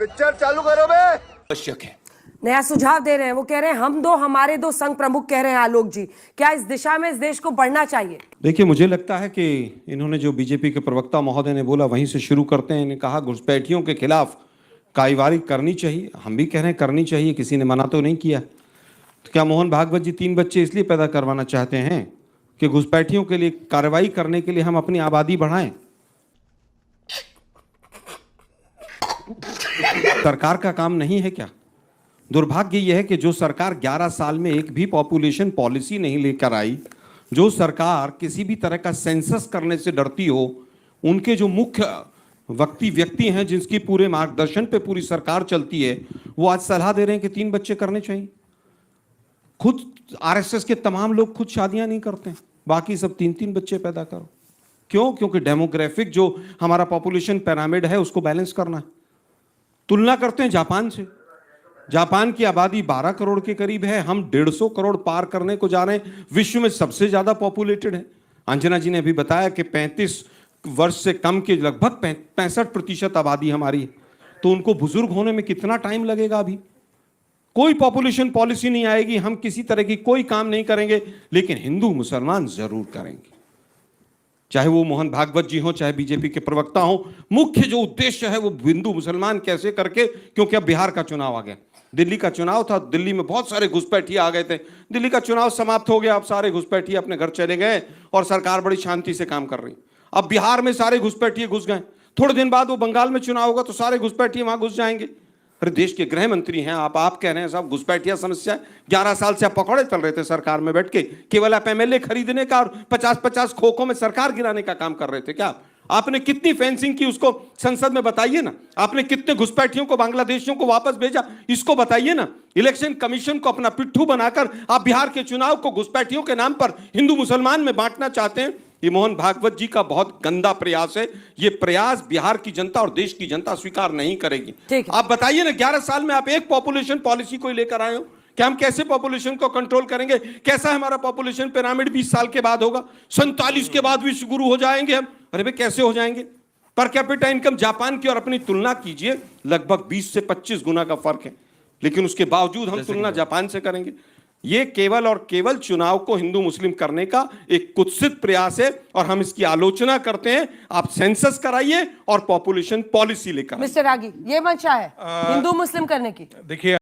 Picture चालू करो बे। आवश्यक है। नया सुझाव दे रहे हैं, वो कह रहे हैं हम दो हमारे दो संघ प्रमुख कह रहे हैं आलोक जी, क्या इस दिशा में इस देश को बढ़ना चाहिए? देखिए, मुझे लगता है कि इन्होंने जो बीजेपी के प्रवक्ता महोदय ने बोला वहीं से शुरू करते हैं। इन्होंने कहा घुसपैठियों के खिलाफ कार्रवाई करनी चाहिए। हम भी कह रहे हैं करनी चाहिए, किसी ने मना तो नहीं किया। तो क्या मोहन भागवत जी 3 बच्चे इसलिए पैदा करवाना चाहते हैं कि घुसपैठियों के लिए कार्रवाई करने के लिए हम अपनी आबादी बढ़ाएं? सरकार का काम नहीं है क्या? दुर्भाग्य यह है कि जो सरकार 11 साल में एक भी पॉपुलेशन पॉलिसी नहीं लेकर आई, जो सरकार किसी भी तरह का सेंसस करने से डरती हो, उनके जो मुख्य व्यक्ति हैं जिनकी पूरे मार्गदर्शन पे पूरी सरकार चलती है, वो आज सलाह दे रहे हैं कि 3 बच्चे करने चाहिए। खुद आरएसएस के तमाम लोग खुद शादियां नहीं करते, बाकी सब 3-3 बच्चे पैदा करो। क्यों? क्योंकि डेमोग्राफिक जो हमारा पॉपुलेशन पिरामिड है उसको बैलेंस करना है। तुलना करते हैं जापान से। जापान की आबादी 12 करोड़ के करीब है, हम 150 करोड़ पार करने को जा रहे हैं। विश्व में सबसे ज्यादा पॉपुलेटेड है। अंजना जी ने अभी बताया कि 35 वर्ष से कम के लगभग 65% आबादी हमारी है। तो उनको बुजुर्ग होने में कितना टाइम लगेगा? अभी कोई पॉपुलेशन पॉलिसी नहीं आएगी, हम किसी तरह की कोई काम नहीं करेंगे, लेकिन हिंदू मुसलमान जरूर करेंगे। चाहे वो मोहन भागवत जी हो, चाहे बीजेपी के प्रवक्ता हो, मुख्य जो उद्देश्य है वो हिंदू मुसलमान कैसे करके, क्योंकि अब बिहार का चुनाव आ गया, दिल्ली का चुनाव था, दिल्ली में बहुत सारे घुसपैठिए आ गए थे। दिल्ली का चुनाव समाप्त हो गया, अब सारे घुसपैठिए अपने घर चले गए और सरकार बड़ी शांति से काम कर रही। अब बिहार में सारे घुसपैठिए घुस गए, थोड़े दिन बाद वो बंगाल में चुनाव होगा तो सारे घुसपैठिए वहां घुस जाएंगे। अरे देश के गृह मंत्री हैं आप कह रहे हैं साहब घुसपैठिया समस्या है। 11 साल से आप पकौड़े चल रहे थे सरकार में बैठ के, केवल आप एमएलए खरीदने का और 50-50 खोखों में सरकार गिराने का काम कर रहे थे क्या? आपने कितनी फेंसिंग की उसको संसद में बताइए ना। आपने कितने घुसपैठियों को, बांग्लादेशियों को वापस भेजा, इसको बताइए ना। इलेक्शन कमीशन को अपना पिट्ठू बनाकर आप बिहार के चुनाव को घुसपैठियों के नाम पर हिंदू मुसलमान में बांटना चाहते हैं। ये मोहन भागवत जी का बहुत गंदा प्रयास है। ये प्रयास बिहार की जनता और देश की जनता स्वीकार नहीं करेगी। आप बताइए ना, 11 साल में आप एक पॉपुलेशन पॉलिसी कोई लेकर आए हो कि हम कैसे पॉपुलेशन को कंट्रोल करेंगे? कैसा हमारा पॉपुलेशन पिरामिड 20 साल के बाद होगा, 47 के बाद विश्व गुरु हो जाएंगे हम। अरे भाई कैसे हो जाएंगे? पर कैपिटा इनकम जापान की और अपनी तुलना कीजिए, लगभग 20 से 25 गुना का फर्क है, लेकिन उसके बावजूद हम तुलना जापान से करेंगे। ये केवल और केवल चुनाव को हिंदू मुस्लिम करने का एक कुत्सित प्रयास है और हम इसकी आलोचना करते हैं। आप सेंसस कराइए और पॉपुलेशन पॉलिसी लेकर। मिस्टर रागी, ये मंशा है हिंदू मुस्लिम करने की। देखिए